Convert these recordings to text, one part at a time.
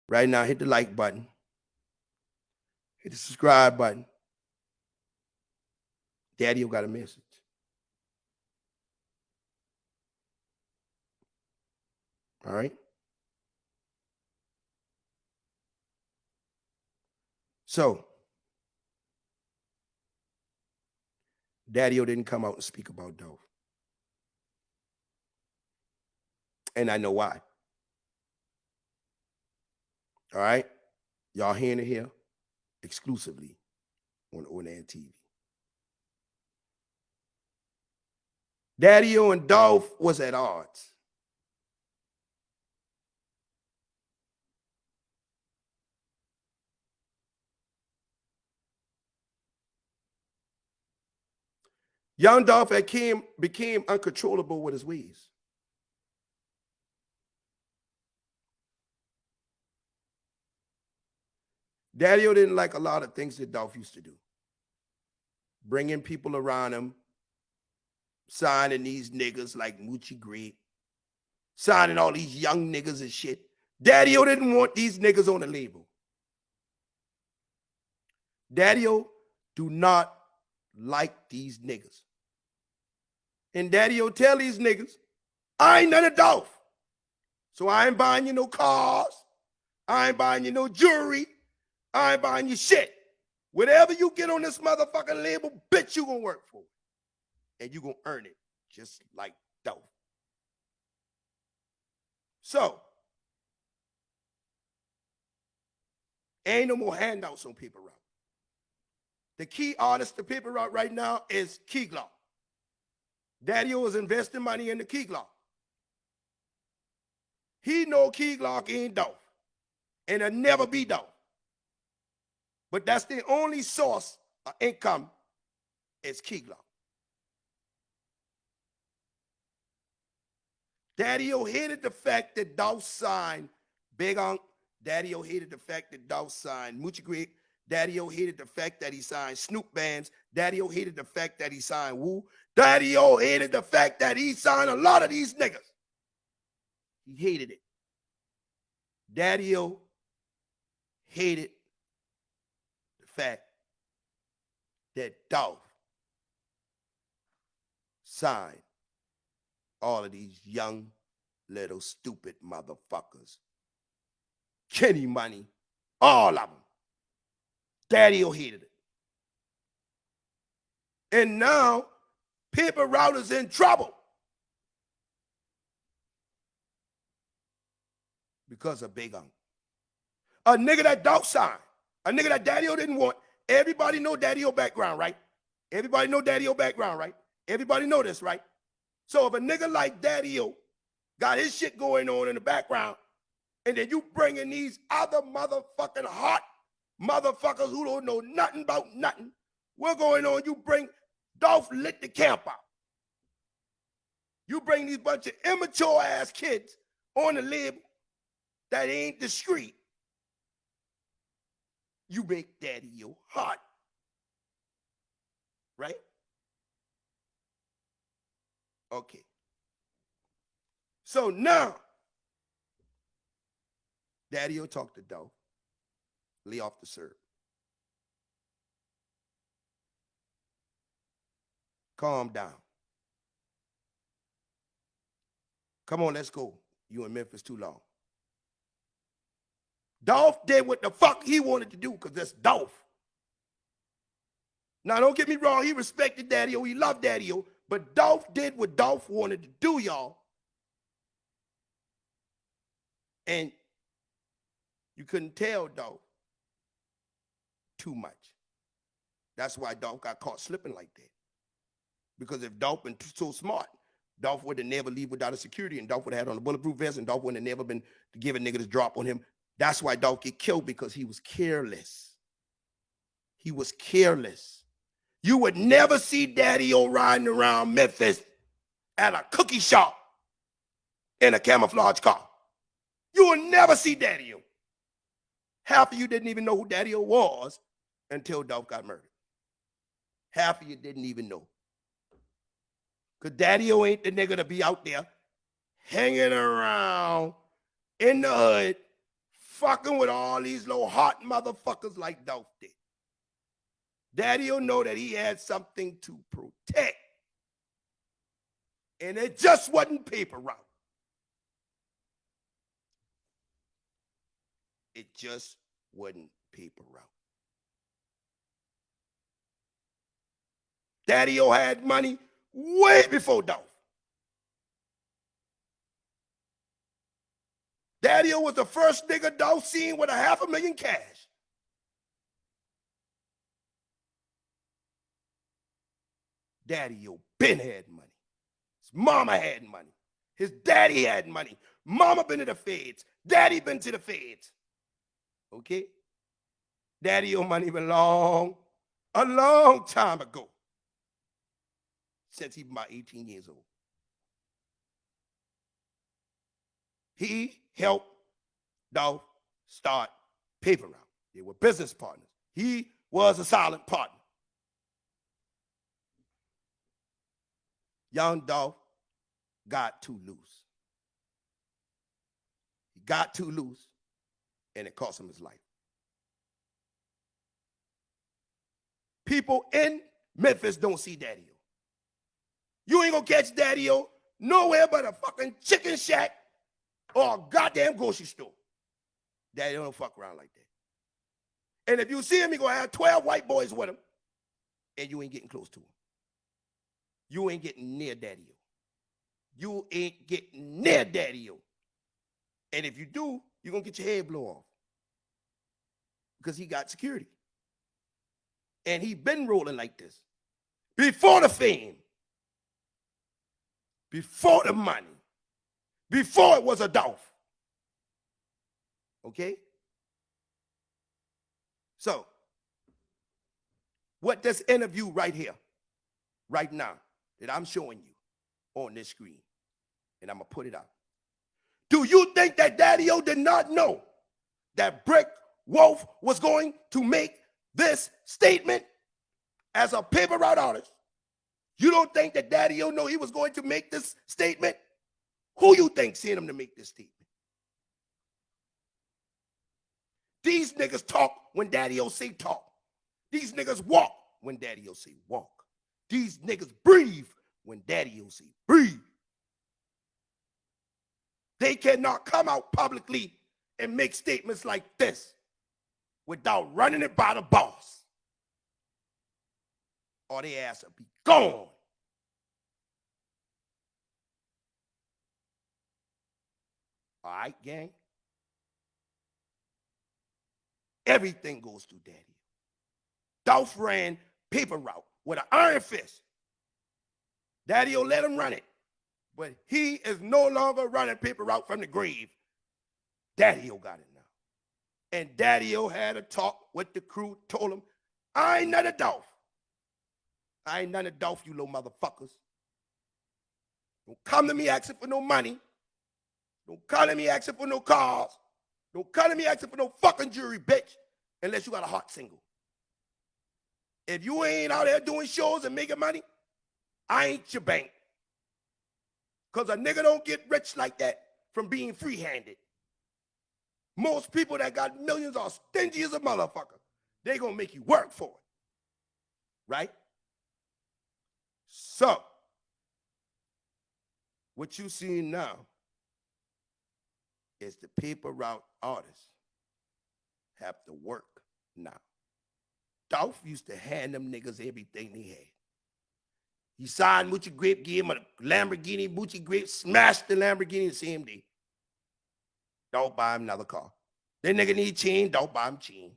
Right now, hit the like button. Hit the subscribe button. Daddy-o got a message. All right? So, Daddy-o didn't come out and speak about Dolph. And I know why. All right? Y'all hearing it here exclusively on Onantv. Daddy-o and Dolph was at odds. Young Dolph became uncontrollable with his ways. Daddy-o didn't like a lot of things that Dolph used to do. Bringing people around him, signing these niggas like Moochie Great, signing all these young niggas and shit. Daddy-o didn't want these niggas on the label. Daddy-o do not like these niggas. And Daddy-o tell these niggas, I ain't none of Dolph. So I ain't buying you no cars. I ain't buying you no jewelry. I ain't buying you shit. Whatever you get on this motherfucking label, bitch, you gonna work for it. And you gonna earn it, just like Dolph. So, ain't no more handouts on Paper Route. The key artist to Paper Route right now is Key Glock. Daddy-o is investing money in the Key Glock. He know Key Glock ain't Dolph. And it'll never be Dolph. But that's the only source of income is Key Glock. Daddy-o hated the fact that Dolph signed Big Unc. Daddy-o hated the fact that Dolph signed Moochie Great. Daddy-o hated the fact that he signed Snoop Bands. Daddy-o hated the fact that he signed Wu. Daddy-o hated the fact that he signed a lot of these niggas. He hated it. Daddy-o hated the fact that Dolph signed all of these young, little, stupid motherfuckers. Kenny Money, all of them. Daddy-o hated it. And now, Paper Route is in trouble because of Big Unc. A nigga that Dolph signed, a nigga that Daddy-o didn't want. Everybody know Daddy-o background, right? Everybody know Daddy-o background, right? Everybody know this, right? So if a nigga like Daddy-o got his shit going on in the background, and then you bring in these other motherfucking hot motherfuckers who don't know nothing about nothing, what's going on? You bring Dolph lit the camp out. You bring these bunch of immature ass kids on the label that ain't discreet. You make Daddy-o hot. Right? Okay. So now, Daddy-o talk to Dolph. Lay off the serve. Calm down. Come on, let's go. You in Memphis too long. Dolph did what the fuck he wanted to do because that's Dolph. Now, don't get me wrong. He respected Daddy-o. He loved Daddy-o. But Dolph did what Dolph wanted to do, y'all. And you couldn't tell Dolph too much. That's why Dolph got caught slipping like that. Because if Dolph been so smart, Dolph would have never leave without a security, and Dolph would have had on a bulletproof vest, and Dolph would have never been to give a nigga this drop on him. That's why Dolph get killed, because he was careless. He was careless. You would never see Daddy-o riding around Memphis at a cookie shop in a camouflage car. You would never see Daddy-o. Half of you didn't even know who Daddy-o was until Dolph got murdered. Half of you didn't even know. Because Daddy-o ain't the nigga to be out there hanging around in the hood, fucking with all these little hot motherfuckers like Dolph did. Daddy'll know that he had something to protect. And it just wasn't paper route. It just wasn't paper route. Daddy-O had money way before Dolph. Daddy-O was the first nigga Dolph seen with $500,000 cash. Daddy-O been had money. His mama had money. His daddy had money. Mama been to the feds. Daddy been to the feds. Okay? Daddy-O money been a long time ago. Since he was about 18 years old. He helped Dolph start Paper Route. They were business partners. He was a silent partner. Young Dolph got too loose. He got too loose, and it cost him his life. People in Memphis don't see Daddy-O. You ain't gonna catch Daddy-O nowhere but a fucking chicken shack or a goddamn grocery store. Daddy-O don't fuck around like that. And if you see him, he gonna have 12 white boys with him, and you ain't getting close to him. You ain't getting near Daddy-O. You ain't getting near Daddy-O. And if you do, you're gonna get your head blown off. Because he got security. And he been rolling like this. Before the fame. Before the money. Before it was a Dolph. Okay? So, what this interview right here, right now, that I'm showing you on this screen, and I'm going to put it out. Do you think that Daddy-O did not know that Brick Wolf was going to make this statement as a paper route artist? You don't think that Daddy-O know he was going to make this statement? Who you think sent him to make this statement? These niggas talk when Daddy-O say talk. These niggas walk when Daddy-O say walk. These niggas breathe when Daddy-O say breathe. They cannot come out publicly and make statements like this without running it by the boss. Or they ass will be gone. All right, gang? Everything goes through Daddy-O. Dolph ran paper route with an iron fist. Daddy-O let him run it. But he is no longer running paper route from the grave. Daddy-O got it now. And Daddy-O had a talk with the crew, told him, I ain't none of Dolph. I ain't none of Dolph, you little motherfuckers. Don't come to me asking for no money. Don't come to me asking for no cars. Don't come to me asking for no fucking jewelry, bitch, unless you got a hot single. If you ain't out there doing shows and making money, I ain't your bank. Because a nigga don't get rich like that from being free-handed. Most people that got millions are stingy as a motherfucker. They gonna make you work for it. Right? So, what you see now is the paper route artists have to work now. Dolph used to hand them niggas everything they had. He signed Moochie Grape, gave him a Lamborghini. Moochie Grape smashed the Lamborghini the same day. Don't buy him another car. That nigga need chain, don't buy him chain.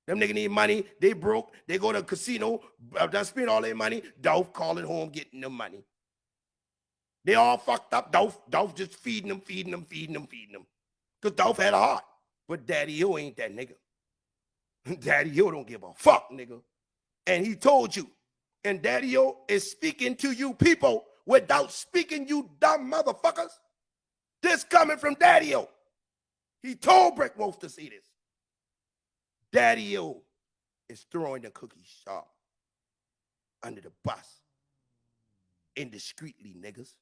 Them nigga need money, they broke, they go to a casino, done spend all their money, Dolph calling home, getting them money. They all fucked up, Dolph just feeding them. Because Dolph had a heart. But Daddy-O ain't that nigga. Daddy-O don't give a fuck, nigga. And he told you, and Daddy-O is speaking to you people without speaking, you dumb motherfuckers. This coming from Daddy-O. He told Brick Wolf to see this. Daddy-O is throwing the cookie sharp under the bus indiscreetly, niggas.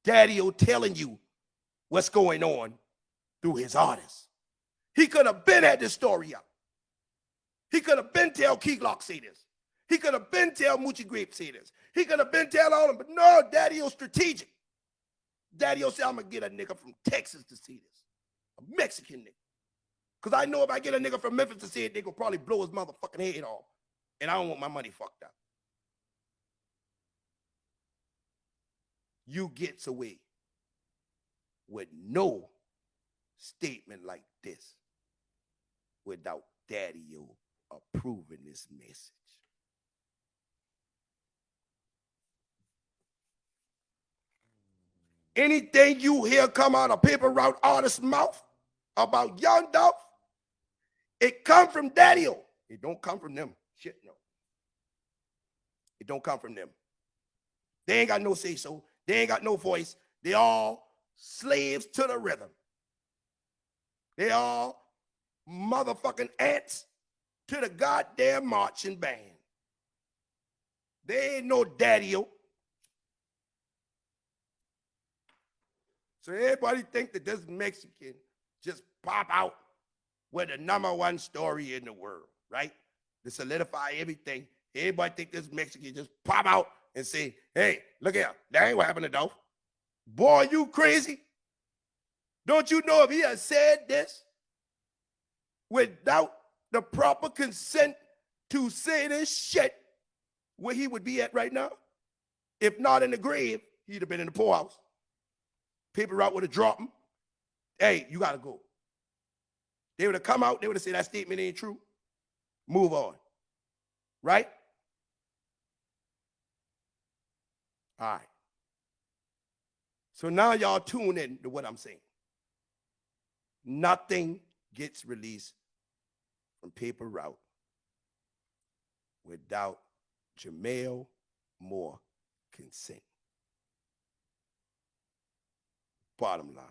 Daddy-O telling you what's going on through his artists. He could have been had this story up. He could have been tell Key Glock say this. He could have been tell Moochie Grape say this. He could have been tell all of them, but no, Daddy-O strategic. Daddy-O said, I'm going to get a nigga from Texas to see this. A Mexican nigga. Because I know if I get a nigga from Memphis to see it, they could probably blow his motherfucking head off. And I don't want my money fucked up. You gets away with no statement like this without Daddy-O approving this message. Anything you hear come out of Paper Route artist's mouth about Young Dolph, it come from Daddy-O. It don't come from them. Shit, no. It don't come from them. They ain't got no say-so. They ain't got no voice. They all slaves to the rhythm. They all motherfucking ants to the goddamn marching band. They ain't no Daddy-O. So everybody think that this Mexican just pop out with the #1 story in the world, right? To solidify everything. Everybody think this Mexican just pop out and say, hey, look here, that ain't what happened to Dolph. Boy, you crazy? Don't you know if he had said this without the proper consent to say this shit, where he would be at right now? If not in the grave, he'd have been in the poorhouse. Paper Route would have dropped him. Hey, you got to go. They would have come out. They would have said that statement ain't true. Move on. Right? All right. So now y'all tune in to what I'm saying. Nothing gets released from Paper Route without Jamel Moore consent. Bottom line.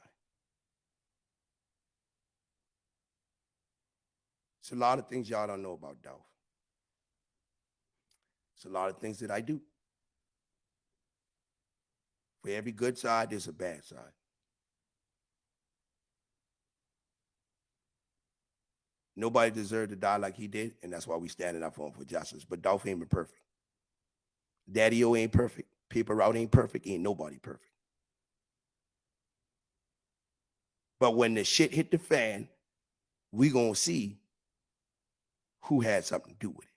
It's a lot of things y'all don't know about Dolph. It's a lot of things that I do. For every good side, there's a bad side. Nobody deserved to die like he did, and that's why we standing up for him for justice. But Dolph ain't been perfect. Daddy-O ain't perfect. Paper Route ain't perfect. Ain't nobody perfect. But when the shit hit the fan, we gonna see who had something to do with it.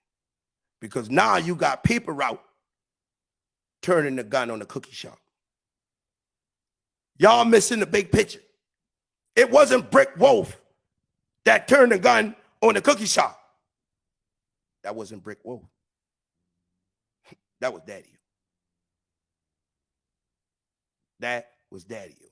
Because now you got Paper Route turning the gun on the cookie shop. Y'all missing the big picture. It wasn't Brick Wolf that turned the gun on the cookie shop. That wasn't Brick Wolf. That was Daddy-O. That was Daddy-O.